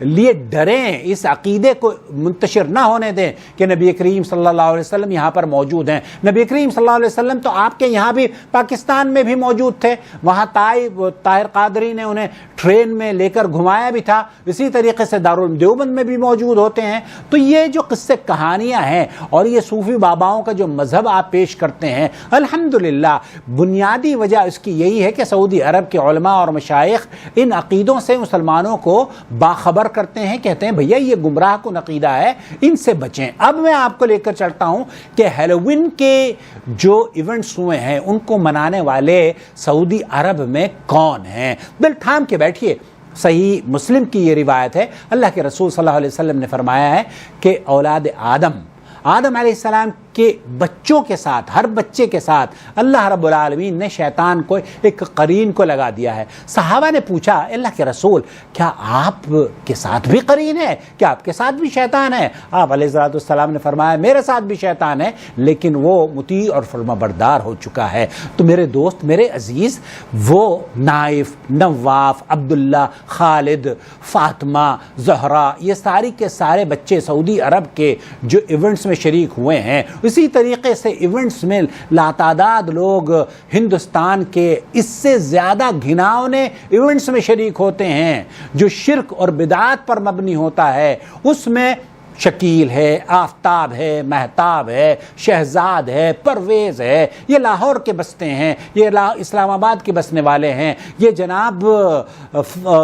لیے ڈریں، اس عقیدے کو منتشر نہ ہونے دیں کہ نبی کریم صلی اللہ علیہ وسلم یہاں پر موجود ہیں۔ نبی کریم صلی اللہ علیہ وسلم تو آپ کے یہاں بھی پاکستان میں بھی موجود تھے، وہاں طاہر قادری نے انہیں ٹرین میں لے کر گھمایا بھی تھا، اسی طریقے سے دارالعلوم دیوبند میں بھی موجود ہوتے ہیں۔ تو یہ جو قصے کہانیاں ہیں اور یہ صوفی باباؤں کا جو مذہب آپ پیش کرتے ہیں، الحمدللہ بنیادی وجہ اس کی یہی ہے کہ سعودی عرب کے علماء اور مشائخ ان عقیدوں سے مسلمانوں کو باخبر کرتے ہیں، کہتے ہیں بھیا یہ گمراہ کن عقیدہ ہے، ان سے بچیں۔ اب میں آپ کو لے کر چلتا ہوں کہ ہیلووین کے جو ایونٹس ہوئے ہیں ان کو منانے والے سعودی عرب میں کون ہیں؟ دل تھام کے بیٹھیے۔ صحیح مسلم کی یہ روایت ہے، اللہ کے رسول صلی اللہ علیہ وسلم نے فرمایا ہے کہ اولاد آدم علیہ السلام کے بچوں کے ساتھ، ہر بچے کے ساتھ اللہ رب العالمین نے شیطان کو ایک قرین کو لگا دیا ہے۔ صحابہ نے پوچھا اللہ کے رسول کیا آپ کے ساتھ بھی قرین ہے؟ کیا آپ کے ساتھ بھی شیطان ہے؟ آپ علیہ السلام نے فرمایا میرے ساتھ بھی شیطان ہے، لیکن وہ مطیع اور فرما بردار ہو چکا ہے۔ تو میرے دوست، میرے عزیز، وہ نائف، نواف، عبداللہ، خالد، فاطمہ، زہرا، یہ ساری کے سارے بچے سعودی عرب کے جو ایونٹس میں شریک ہوئے ہیں، اسی طریقے سے ایونٹس میں لاتعداد لوگ ہندوستان کے اس سے زیادہ گھناؤنے ایونٹس میں شریک ہوتے ہیں جو شرک اور بدعات پر مبنی ہوتا ہے۔ اس میں شکیل ہے، آفتاب ہے، مہتاب ہے، شہزاد ہے، پرویز ہے، یہ لاہور کے بستے ہیں، یہ اسلام آباد کے بسنے والے ہیں، یہ جناب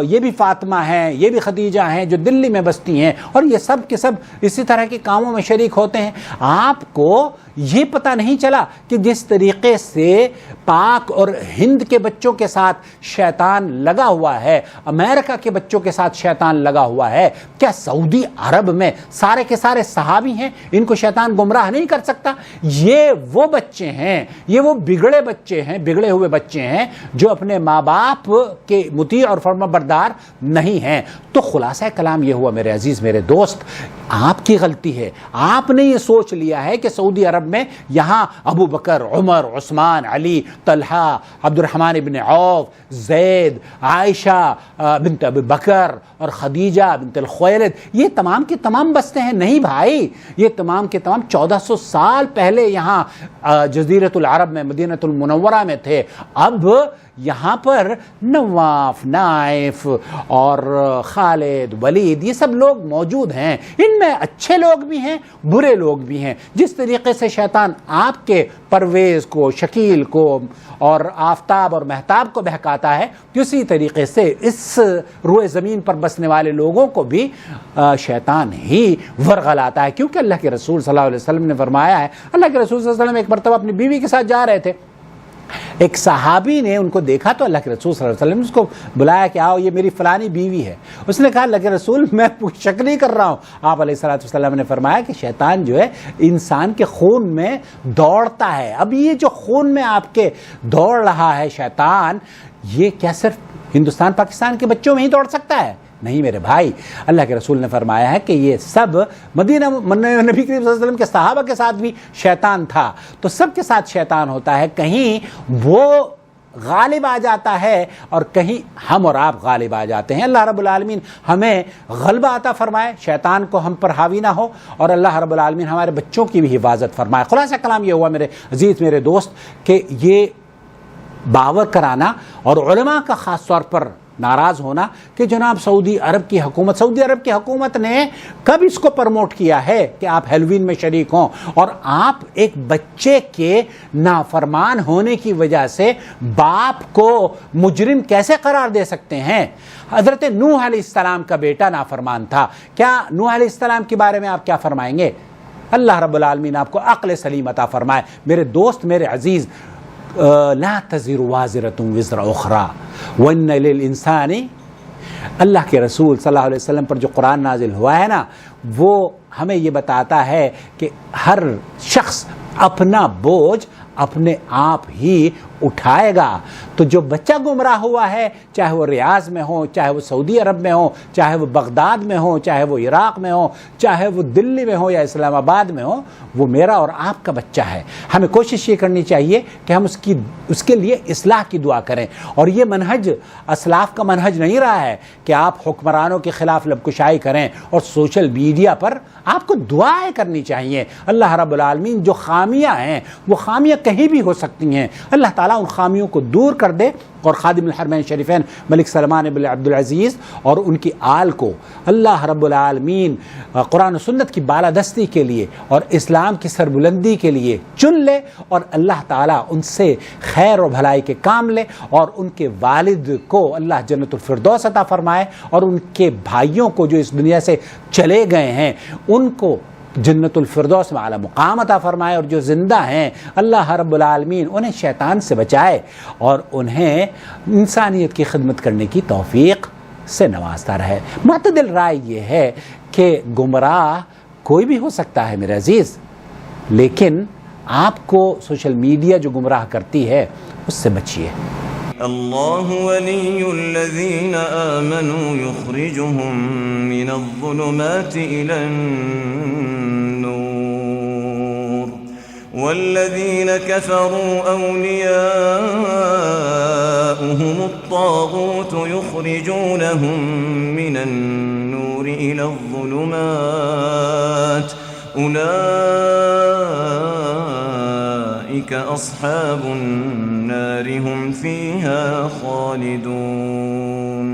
یہ بھی فاطمہ ہیں، یہ بھی خدیجہ ہیں جو دلی میں بستی ہیں، اور یہ سب کے سب اسی طرح کے کاموں میں شریک ہوتے ہیں۔ آپ کو یہ پتہ نہیں چلا کہ جس طریقے سے پاک اور ہند کے بچوں کے ساتھ شیطان لگا ہوا ہے، امریکہ کے بچوں کے ساتھ شیطان لگا ہوا ہے، کیا سعودی عرب میں سارے کے سارے صحابی ہیں؟ ان کو شیطان گمراہ نہیں کر سکتا؟ یہ وہ بچے ہیں، یہ وہ بگڑے بچے ہیں، بگڑے ہوئے بچے ہیں جو اپنے ماں باپ کے مطیع اور فرما بردار نہیں ہیں۔ تو خلاصہ کلام یہ ہوا میرے عزیز، میرے دوست، آپ کی غلطی ہے، آپ نے یہ سوچ لیا ہے کہ سعودی عرب میں یہاں ابو بکر، عمر، عثمان، علی، طلحہ، عبد الرحمن ابن عوف، زید، عائشہ بنت ابو بکر اور خدیجہ بنت الخویلد یہ تمام کے تمام بستے ہیں۔ نہیں بھائی، یہ تمام کے تمام 1400 سال پہلے یہاں جزیرۃ العرب میں، مدینہ المنورہ میں تھے۔ اب یہاں پر نواف، نائف اور خالد، ولید یہ سب لوگ موجود ہیں، ان میں اچھے لوگ بھی ہیں، برے لوگ بھی ہیں۔ جس طریقے سے شیطان آپ کے پرویز کو، شکیل کو اور آفتاب اور مہتاب کو بہکاتا ہے، اسی طریقے سے اس روئے زمین پر بسنے والے لوگوں کو بھی شیطان ہی ورغلاتا ہے، کیونکہ اللہ کے رسول صلی اللہ علیہ وسلم نے فرمایا ہے۔ اللہ کے رسول صلی اللہ علیہ وسلم ایک مرتبہ اپنی بیوی کے ساتھ جا رہے تھے، ایک صحابی نے ان کو دیکھا تو اللہ کے رسول صلی اللہ علیہ وسلم نے اس کو بلایا کہ آؤ یہ میری فلانی بیوی ہے۔ اس نے کہا اللہ کے رسول میں شک نہیں کر رہا ہوں۔ آپ علیہ الصلوۃ والسلام نے فرمایا کہ شیطان جو ہے انسان کے خون میں دوڑتا ہے۔ اب یہ جو خون میں آپ کے دوڑ رہا ہے شیطان، یہ کیا صرف ہندوستان پاکستان کے بچوں میں ہی دوڑ سکتا ہے؟ نہیں میرے بھائی، اللہ کے رسول نے فرمایا ہے کہ یہ سب مدینہ نبی کریم صلی اللہ علیہ وسلم کے صحابہ کے ساتھ بھی شیطان تھا، تو سب کے ساتھ شیطان ہوتا ہے، کہیں وہ غالب آ جاتا ہے اور کہیں ہم اور آپ غالب آ جاتے ہیں۔ اللہ رب العالمین ہمیں غلبہ عطا فرمائے، شیطان کو ہم پر حاوی نہ ہو، اور اللہ رب العالمین ہمارے بچوں کی بھی حفاظت فرمائے۔ خلاصہ کلام یہ ہوا میرے عزیز، میرے دوست، کہ یہ باور کرانا اور علماء کا خاص طور پر ناراض ہونا کہ جناب سعودی عرب کی حکومت نے کب اس کو پرموٹ کیا ہے کہ آپ ہیلوین میں شریک ہوں، اور آپ ایک بچے کے نافرمان ہونے کی وجہ سے باپ کو مجرم کیسے قرار دے سکتے ہیں؟ حضرت نوح علیہ السلام کا بیٹا نافرمان تھا، کیا نوح علیہ السلام کے بارے میں آپ کیا فرمائیں گے؟ اللہ رب العالمین آپ کو عقل سلیم عطا فرمائے۔ میرے دوست، میرے عزیز، لا تزر وازرۃ وزر اخری وان للانسان، اللہ کے رسول صلی اللہ علیہ وسلم پر جو قرآن نازل ہوا ہے نا، وہ ہمیں یہ بتاتا ہے کہ ہر شخص اپنا بوجھ اپنے آپ ہی اٹھائے گا۔ تو جو بچہ گمراہ ہوا ہے، چاہے وہ ریاض میں ہو، چاہے وہ سعودی عرب میں ہو، چاہے وہ بغداد میں ہو، چاہے وہ عراق میں ہو، چاہے وہ دلی میں ہو یا اسلام آباد میں ہو، وہ میرا اور آپ کا بچہ ہے۔ ہمیں کوشش یہ کرنی چاہیے کہ ہم اس کے لیے اصلاح کی دعا کریں، اور یہ منہج اسلاف کا منہج نہیں رہا ہے کہ آپ حکمرانوں کے خلاف لبکشائی کریں، اور سوشل میڈیا پر آپ کو دعائیں کرنی چاہیے۔ اللہ رب العالمین جو خامیاں ہیں، وہ خامیاں کہیں بھی ہو سکتی ہیں، اللہ تعالیٰ ان خامیوں کو دور کر دے، اور خادم الحرمین شریفین ملک سلمان بن عبدالعزیز اور ان کی آل کو اللہ رب العالمین قرآن و سنت کی بالادستی کے لیے اور اسلام کی سربلندی کے لیے چن لے، اور اللہ تعالیٰ ان سے خیر و بھلائی کے کام لے، اور ان کے والد کو اللہ جنت الفردوس عطا فرمائے، اور ان کے بھائیوں کو جو اس دنیا سے چلے گئے ہیں ان کو جنت الفردوس میں اعلیٰ مقام عطا فرمائے، اور جو زندہ ہیں اللہ رب العالمین انہیں شیطان سے بچائے، اور انہیں انسانیت کی خدمت کرنے کی توفیق سے نوازتا رہے۔ معتدل رائے یہ ہے کہ گمراہ کوئی بھی ہو سکتا ہے میرے عزیز، لیکن آپ کو سوشل میڈیا جو گمراہ کرتی ہے اس سے بچیے۔ اللہ ولی الذین آمنوا یخرجهم من الظلمات إلى النور والذین كفروا أولیاؤهم الطاغوت یخرجونهم من النور إلى الظلمات أولئك أصحاب النار هم فيها خالدون۔